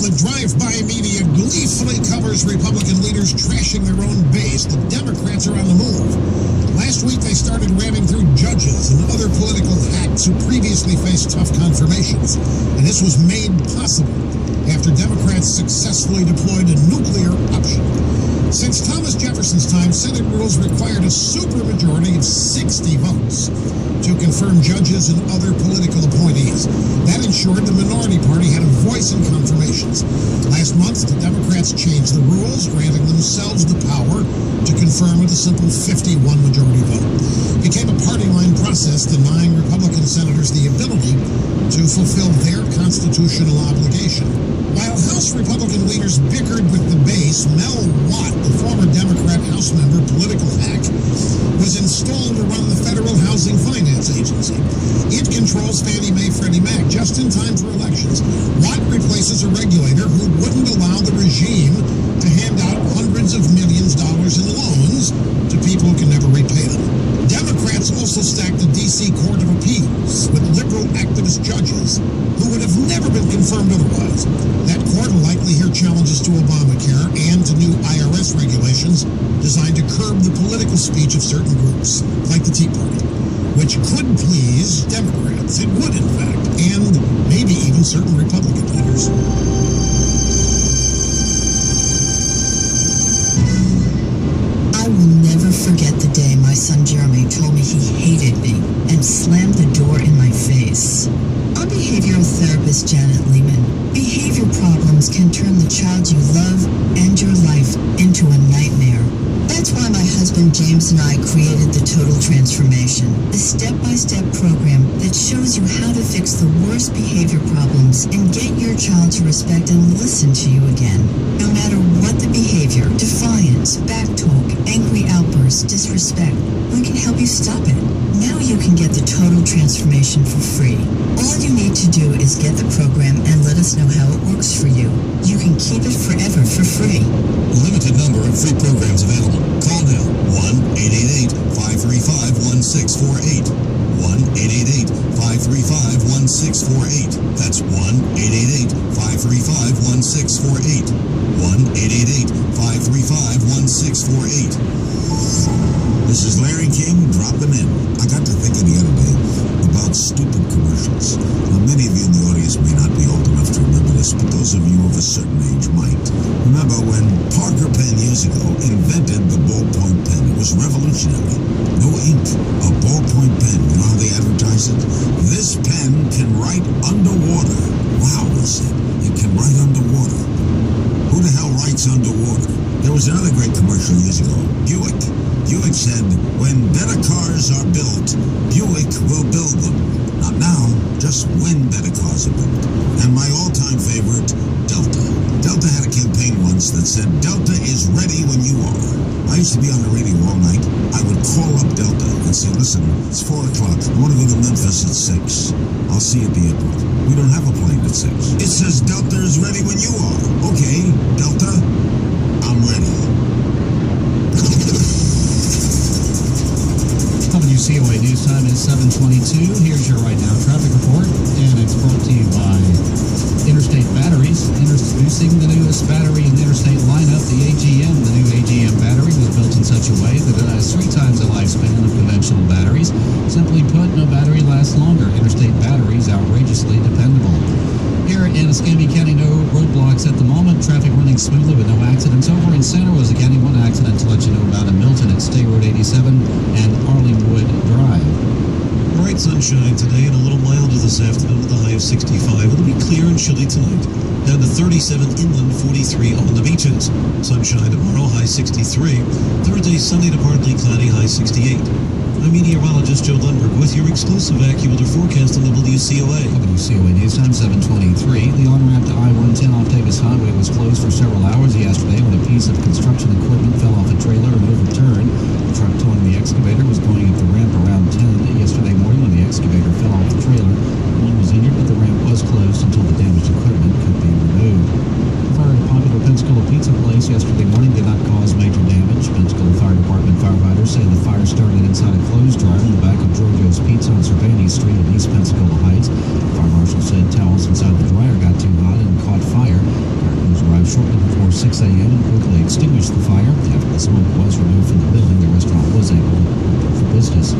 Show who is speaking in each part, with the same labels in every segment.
Speaker 1: the drive-by media gleefully covers Republican leaders trashing their own base, the Democrats are on the move. Last week, they started ramming through judges and other political hacks who previously faced tough confirmations. And this was made possible after Democrats successfully deployed a nuclear option. Since Thomas Jefferson's time, Senate rules required a supermajority of 60 votes to confirm judges and other political appointees. That ensured the minority party had a voice in confirmations. Last month, the Democrats changed the rules, granting themselves the power to confirm with a simple 51 majority vote. It became a party line process, denying Republican senators the ability to fulfill their constitutional obligation. While House Republican leaders bickered with the base, Mel Watt, the former Democrat House member political hack, was installed to run the Federal Housing Finance Agency. It controls Fannie Mae, Freddie Mac, just in time for elections. Watt replaces a regulator who wouldn't allow the regime to hand out hundreds of millions of dollars in loans to people who can never repay them. Democrats also stacked the D.C. Court of Appeals with liberal activist judges who would have never been confirmed otherwise. That court will likely hear challenges to Obamacare and to new IRS regulations designed to curb the political speech of certain groups, like the Tea Party, which could please Democrats. It would, in fact, and maybe even certain Republican leaders.
Speaker 2: I will never forget the day my son Jeremy told me he hated me and slammed the door in my face. I'm behavioral therapist Janet Lehman. Behavior problems can turn the child you love and your life into a nightmare. That's why my husband James and I created the Total Transformation, a step-by-step program that shows you how to fix the worst behavior problems and get your child to respect and listen to you again. No matter what the behavior, defiance, backtalk, angry outbursts, disrespect, we can help you stop it. Now you can get the Total Transformation for free. All you need to do is get the program and let us know how it works for you. You can keep it forever for free.
Speaker 3: Limited number of free programs available. Call now 1-888-535-1648. 1-888-535-1648. That's 1-888-535-1648. 1-888-535-1648. This is Larry King. Drop them in. I got to thinking the other day about stupid commercials. Now, many of you in the audience may not be old enough to remember this, but those of you of a certain age might. Remember when Parker Pen years ago invented the ballpoint pen? It was revolutionary. No ink, a ballpoint pen. You know how they advertise it? This pen can write underwater. Wow, they said. It can write underwater. Who the hell writes underwater? There was another great commercial years ago. Buick. Buick said, when better cars are built, Buick will build them. Not now, just when better cars are built. And my all-time favorite, Delta. Delta had a campaign once that said, Delta is ready when you are. I used to be on the radio all night. I would call up Delta and say, listen, it's 4 o'clock. I want to go to Memphis at 6. I'll see you at the airport. We don't have a plane at 6. It says Delta is ready when you are. Okay, Delta, I'm ready.
Speaker 4: WCOA News Time is 7:22. Here's your Right Now traffic report, and it's brought to you by Interstate Batteries. Introducing the newest battery in the Interstate lineup, the AGM. The new AGM battery was built in such a way that it has 3 times the lifespan of conventional batteries. Simply put, no battery lasts longer. Interstate Batteries, outrageously dependable. Here in Escambia County, no roadblocks at the moment. Traffic running smoothly with no accidents. Over in Santa Rosa County, 1 accident to let you know about in Milton at State Road 87 and Arlingwood Drive.
Speaker 5: Bright sunshine today and a little milder this afternoon with a high of 65. It'll be clear and chilly tonight. Down to 37 inland, 43 on the beaches. Sunshine tomorrow, high 63. Thursday, sunny to partly cloudy, high 68. I'm meteorologist Joe Lundberg with your exclusive AccuWeather forecast on WCOA.
Speaker 4: WCOA News Time 7:23. The on-ramp to I-110 off Davis Highway was closed for several hours yesterday when a piece of construction equipment fell off a trailer and overturned. The truck towing the excavator was going up the ramp around 10 yesterday morning when the excavator fell off the trailer. No one was injured, but the ramp was closed until the damaged equipment could be removed. The fire at a popular Pensacola pizza place yesterday morning did not cause major damage. Pensacola Fire Department firefighters say the fire started inside a clothes dryer in the back of Giorgio's Pizza on Cervini Street in East Pensacola Heights. Fire marshal said towels inside the 6 a.m. and quickly extinguished the fire. After the smoke was removed from the building, the restaurant was able to open for business.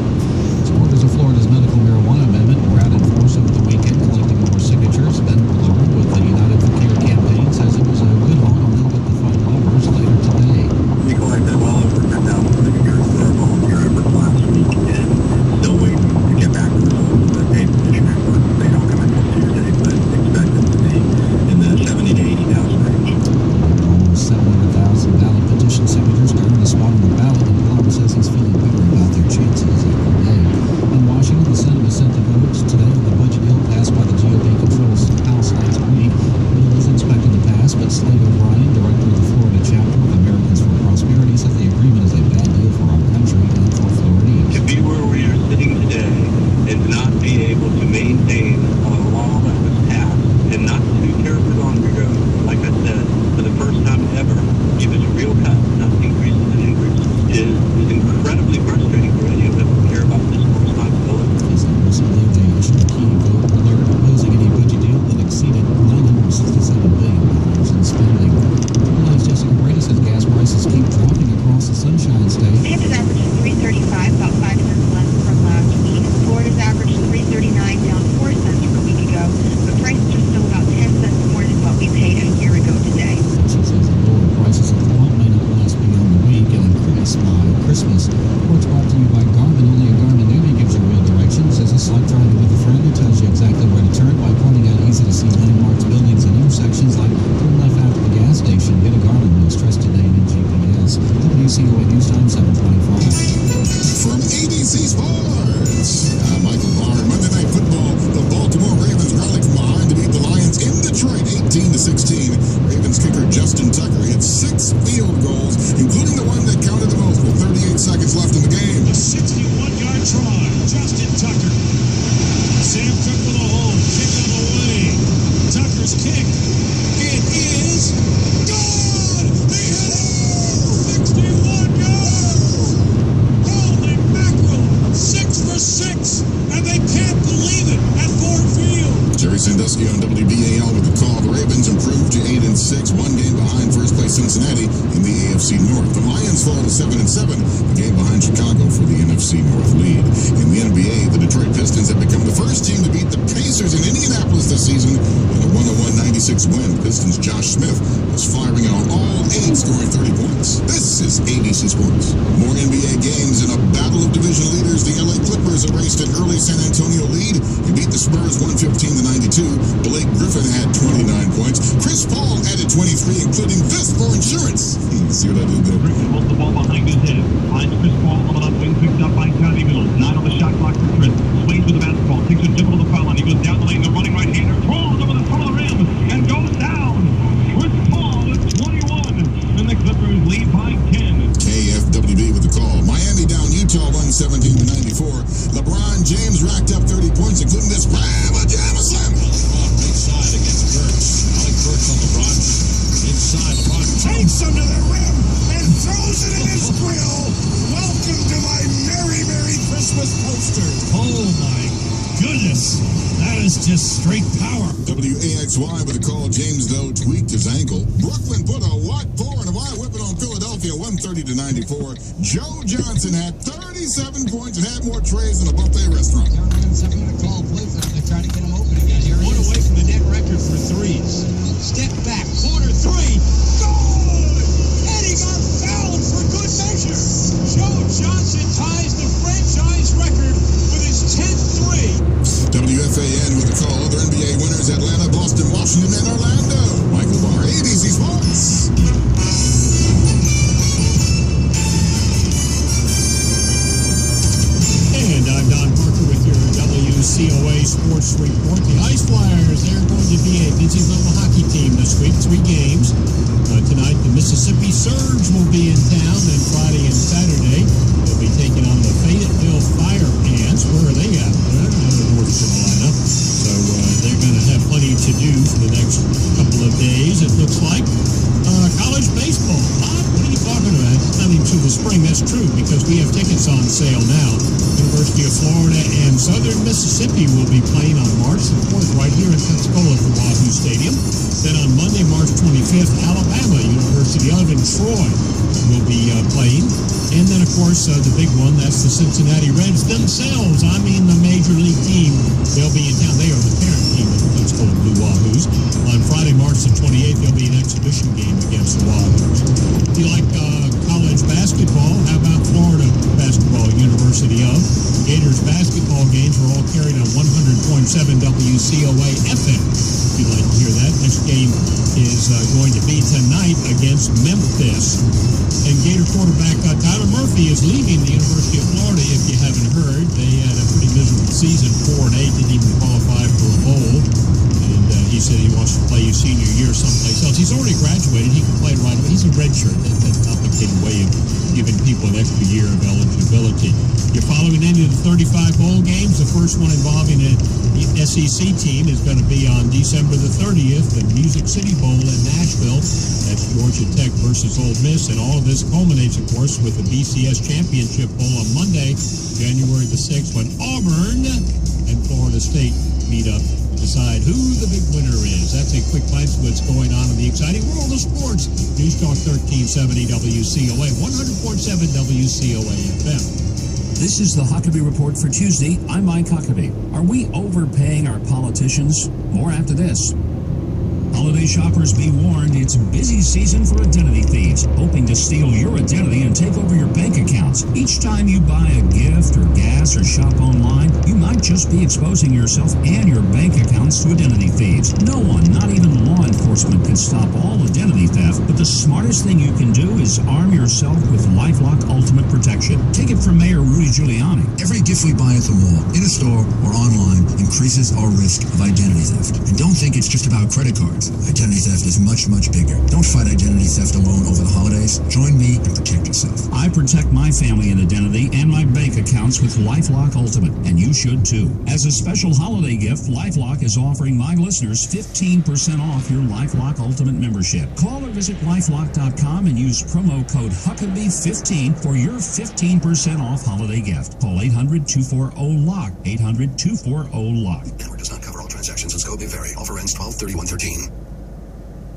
Speaker 4: Supporters of Florida's medical marijuana amendment were out in force over the weekend, collecting more signatures. Ben Ballard with the United for Care campaign says it was a good haul, and they'll get the final numbers later today.
Speaker 6: We collected well over 10,000 signatures for our volunteer effort last week, and still waiting to get back the results of the paid petition effort. They don't come until Tuesday, but expect them to be in the 70 to 80,000 range.
Speaker 4: Almost 700,000 ballot petition signatures to earn a spot on the ballot, and Ballard says he's feeling better about their chances every day. In Washington, the Senate was set to vote today on the budget bill passed by the GOP-controlled House last week. The bill is expected to pass, but Slade O'Brien, director of the Florida chapter of Americans for Prosperity, says the agreement is a bad deal for our country and for Floridians.
Speaker 6: To be where we are sitting today and not be able to maintain a law that was passed and not too terribly long ago, like I said, for the first time ever, give us real cuts, not increases and increases, is incredibly frustrating for any of us who care about fiscal responsibility.
Speaker 4: President recently they issued a key vote alert opposing any budget deal that exceeded $967 billion in spending. Florida's Jessica Brady says gas prices keep dropping across the Sunshine State.
Speaker 7: Tampa's averaged $3.35, about 5 cents less from last week. Florida's averaged $3.39, down 4 cents from a week ago, but prices are still about 10 cents more than what we paid a year ago today.
Speaker 4: She says the lower prices at the pump may not last beyond the week and increase by Christmas. Reports brought to you by Garmin. Only a Garmin newbie gives you real directions. As it's like driving with a friend who tells you exactly where to turn by pointing out easy-to-see landmarks, buildings, and intersections like turn left after the gas station. Get a Garmin most trusted name in GPS. WCOA News Time 725.
Speaker 1: From ABC Sports, I'm Michael Barr. Monday Night Football, the Baltimore Ravens rallied from behind to beat the Lions in Detroit 18-16. Ravens kicker Justin Tucker hit 6 field goals, including the one that counted the most with 38 seconds left in the game.
Speaker 8: A 61-yard try, Justin Tucker. Sam Cook with a home, kick on the way. Tucker's kick. It is good! They hit it! 61 yards! Holy mackerel! 6 for 6, and they can't believe it at Ford Field.
Speaker 1: Jerry Sandusky on WBAL with the call. The Ravens improved to 8-6, one game behind first place Cincinnati in the AFC North. The Lions fall to 7-7, a game behind Chicago for the NFC North lead. In the NBA, the Detroit Pistons have become the first team to beat the Pacers in Indianapolis this season in a 101-96 win. Pistons' Josh Smith was firing on all 8, scoring 30 points. This is ABC Sports. More NBA games in a battle of division leaders. The LA Clippers erased an early San Antonio lead and beat the Spurs 115-92. Blake Griffin had 29 points. Chris Paul added 23, including this for insurance. See what I did there?
Speaker 9: Griffin holds the ball behind his head. Finds Chris Paul on the left wing, picked up by Tommy Mills. 9 on the shot clock for Chris. Swings with the basketball, takes a dribble to the foul line. He goes down the lane, the running right-hander throws over the front of the rim and goes down. Chris Paul with 21, and the Clippers lead by 10.
Speaker 1: KFWB with the call. Miami down Utah 117-94. LeBron James racked up 30 points, including this Jam Slam.
Speaker 8: Right side against Burks. Alec Burks on LeBron. Inside, LeBron takes him to the rim and throws it in his grill. Welcome to my Merry, Merry Christmas poster. Oh my goodness. That is just straight power.
Speaker 1: WAXY with a call. James, though, tweaked his ankle. Brooklyn put a what for and a why whipping on Philadelphia 130-94. Joe Johnson had 37 points and had more trays than a buffet restaurant.
Speaker 10: Call plays it. They try to get him open again. Here
Speaker 8: One away from the net record for threes.
Speaker 10: Step back, corner 3.
Speaker 8: Good! And he got fouled for good measure. Joe Johnson ties the franchise record with his 10th 3.
Speaker 1: WFAN with a call. Other NBA winners: Atlanta, Boston, Washington, and Orlando. Michael Barr, ABC Sports.
Speaker 8: And I'm Don Parker with your WCOA Sports Report. The Ice Flyers, they're going to be a busy little hockey team this week. 3 games. Tonight, the Mississippi Surge will be in town, and Friday and Saturday, they'll be taking on the Fayetteville Fire Ants. Where are they at? They're out of North Carolina. So they're going to have plenty to do for the next couple of days, it looks like. College baseball. What are you talking about? It's not into the spring. That's true, because we have tickets on sale now. University of Florida and Southern Mississippi will be playing on March the 4th right here in Pensacola at the Wahoo Stadium. Then on Monday, March 25th, Alabama, University University of in Troy will be playing. And then, of course, the big one, that's the Cincinnati Reds themselves. I mean, the Major League team. They'll be in town. They are the parent team of the Pensacola Blue Wahoos. On Friday, March the 28th, there'll be an exhibition game against the Wahoos. If you like college basketball, how about Florida Basketball University of? Gators basketball games are all carried on 100.7 WCOA FM. If you'd like to hear that, next game is going to be tonight against Memphis. And Gator quarterback Tyler Murphy is leaving the University of Florida, if you haven't heard. They had a pretty miserable season, 4-8, didn't even qualify for a bowl. And he said he wants to play his senior year someplace else. He's already graduated. He can play right away. He's a redshirt. That's a complicated way of giving people an extra year of eligibility. You're following into the 35 bowl games. The first one involving a SEC team is going to be on December the 30th, the Music City Bowl in Nashville. That's Georgia Tech versus Ole Miss. And all of this culminates, of course, with the BCS Championship Bowl on Monday, January the 6th, when Auburn and Florida State meet up to decide who the big winner is. That's a quick glance of what's going on in the exciting world of sports. News Talk 1370 WCOA, 100.7 WCOA FM.
Speaker 11: This is the Huckabee Report for Tuesday. I'm Mike Huckabee. Are we overpaying our politicians? More after this. Holiday shoppers, be warned, it's busy season for identity thieves, hoping to steal your identity and take over your bank accounts. Each time you buy a gift or gas or shop online, you might just be exposing yourself and your bank accounts to identity thieves. No one, not even law enforcement, can stop all identity theft, but the smartest thing you can do is arm yourself with LifeLock Ultimate Protection. Take it from Mayor Rudy Giuliani.
Speaker 12: Every gift we buy at the mall, in a store, or online increases our risk of identity theft. And don't think it's just about credit cards. Identity theft is much, much bigger. Don't fight identity theft alone over the holidays. Join me and protect yourself.
Speaker 11: I protect my family and identity and my bank accounts with LifeLock Ultimate, and you should too. As a special holiday gift, LifeLock is offering my listeners 15% off your LifeLock Ultimate membership. Call or visit LifeLock.com and use promo code Huckabee15 for your 15% off holiday gift. Call 800-240-LOCK. 800-240-LOCK.
Speaker 12: Network does not cover all transactions and scope may vary. Offer ends 12/31/13.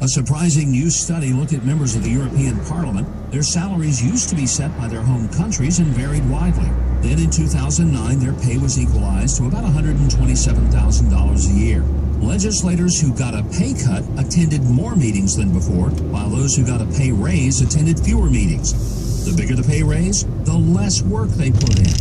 Speaker 11: A surprising new study looked at members of the European Parliament. Their salaries used to be set by their home countries and varied widely. Then in 2009, their pay was equalized to about $127,000 a year. Legislators who got a pay cut attended more meetings than before, while those who got a pay raise attended fewer meetings. The bigger the pay raise, the less work they put in.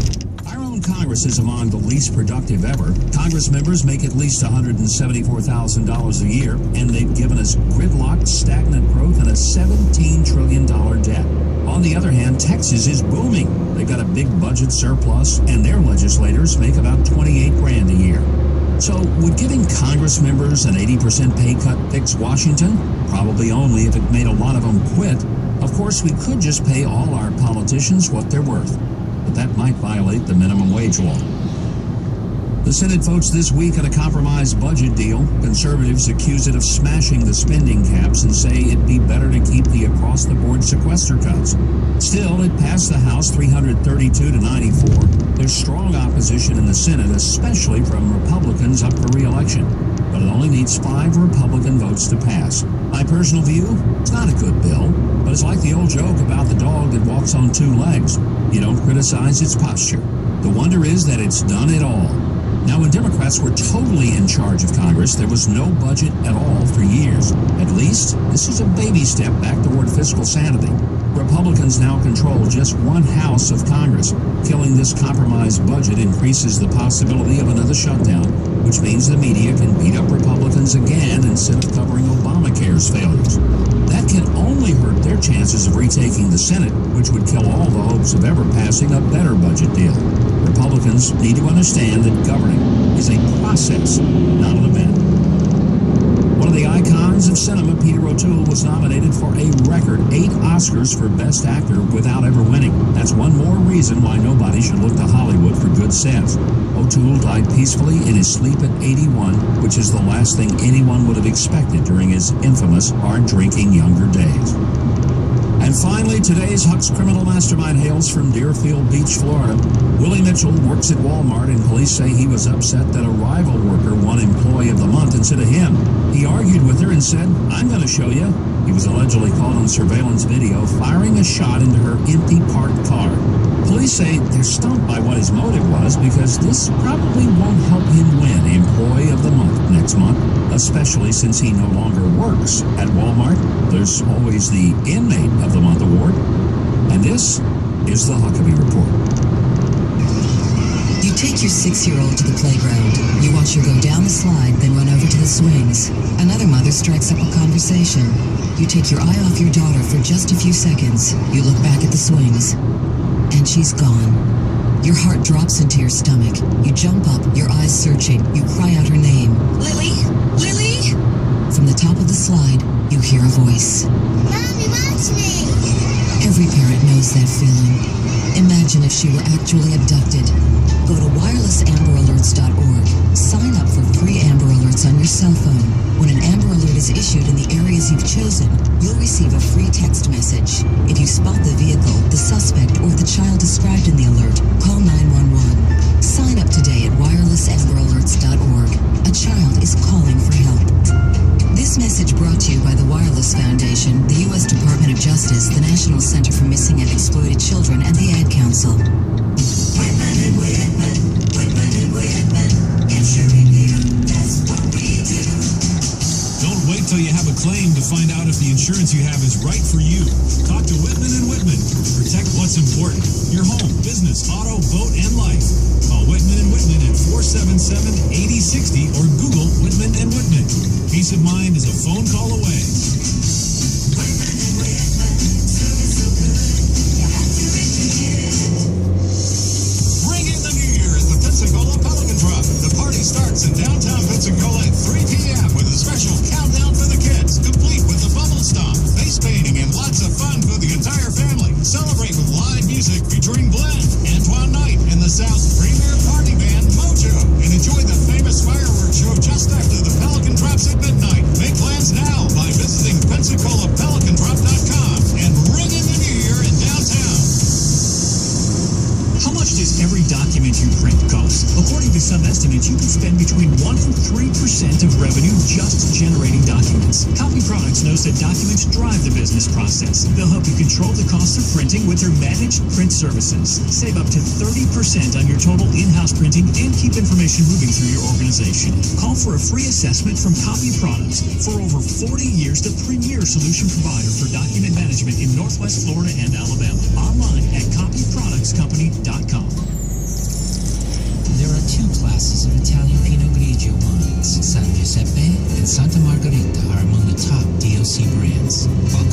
Speaker 11: Our own Congress is among the least productive ever. Congress members make at least $174,000 a year, and they've given us gridlocked, stagnant growth and a $17 trillion debt. On the other hand, Texas is booming. They've got a big budget surplus, and their legislators make about $28,000 a year. So, would giving Congress members an 80% pay cut fix Washington? Probably only if it made a lot of them quit. Of course, we could just pay all our politicians what they're worth, but that might violate the minimum wage law. The Senate votes this week on a compromise budget deal. Conservatives accuse it of smashing the spending caps and say it'd be better to keep the across-the-board sequester cuts. Still, it passed the House 332 to 94. There's strong opposition in the Senate, especially from Republicans up for re-election. But it only needs 5 Republican votes to pass. My personal view, it's not a good bill, but it's like the old joke about the dog that walks on 2 legs. You don't criticize its posture. The wonder is that it's done it all. Now, when Democrats were totally in charge of Congress, there was no budget at all for years. At least, this is a baby step back toward fiscal sanity. Republicans now control just 1 house of Congress. Killing this compromised budget increases the possibility of another shutdown, which means the media can beat up Republicans again instead of covering Obamacare's failures. That can only hurt their chances of retaking the Senate, which would kill all the hopes of ever passing a better budget deal. Republicans need to understand that governing is a process, not an event. One of the icons of cinema, Peter O'Toole, was nominated for a record 8 Oscars for Best Actor without ever winning. That's one more reason why nobody should look to Hollywood for good sense. O'Toole died peacefully in his sleep at 81, which is the last thing anyone would have expected during his infamous hard-drinking younger days. And finally, today's Huck's criminal mastermind hails from Deerfield Beach, Florida. Willie Mitchell works at Walmart, and police say he was upset that a rival worker won Employee of the Month instead of him. He argued with her and said, "I'm going to show you." He was allegedly caught on surveillance video firing a shot into her empty parked car. Police say they're stumped by what his motive was because this probably won't help him win Employee of the Month next month, especially since he no longer works at Walmart. There's always the Inmate of the Month award. And this is the Huckabee Report.
Speaker 2: You take your 6-year-old to the playground. You watch her go down the slide, then run over to the swings. Another mother strikes up a conversation. You take your eye off your daughter for just a few seconds. You look back at the swings. And she's gone. Your heart drops into your stomach. You jump up, your eyes searching. You cry out her name. Lily? Lily? From the top of the slide, you hear a voice.
Speaker 13: Mommy, watch me!
Speaker 2: Every parent knows that feeling. Imagine if she were actually abducted. Go to wirelessamberAlerts.org. Sign up for free Amber Alerts on your cell phone. When an Amber Alert is issued in the areas you've chosen, you'll receive a free text message. If you spot the vehicle, the suspect, or the child described in the alert, call 911. Sign up today at wirelessamberAlerts.org. A child is calling for help. This message brought to you by the Wireless Foundation, the U.S. Department of Justice, the National Center for Missing and Exploited Children, and the Ad Council.
Speaker 13: Whitman and Whitman, Whitman and Whitman, insuring you, that's what we do.
Speaker 5: Don't wait till you have a claim to find out if the insurance you have is right for you. Talk to Whitman and Whitman. Protect what's important. Your home, business, auto, boat, and life. Call Whitman and Whitman at 477-8060 or Google Whitman and Whitman. Peace of mind is a phone call away.
Speaker 13: Whitman and Whitman, service so good, you have to engineer it.
Speaker 14: Ringing the new year is the Pensacola Pelican Drop. The party starts in downtown Pensacola at 3 p.m. with a special countdown for the kids, complete with a bubble stomp, face painting, and lots of fun for the entire family. Celebrate with live music featuring Glenn, Antoine Knight, and the South's premier party band, Mojo. And enjoy the famous fireworks show just after the Pelican drops at midnight. Make plans now by visiting PensacolaPelicanDrop.com and ring in the new year in downtown.
Speaker 15: How much does every document you print cost? According to some estimates, you can spend between 1% and 3% of revenue just generating documents. Copy Products knows that documents drive the business process. They'll help you control the cost of printing with their managed print services. Save up to 30% on your total in-house printing and keep information moving through your organization. Call for a free assessment from Copy Products. For over 40 years, the premier solution provider for document management in Northwest Florida and Alabama. Online at copyproductscompany.com.
Speaker 16: There are two classes of Italian Pinot Grigio wines. San Giuseppe and Santa Margherita are among the top DOC brands.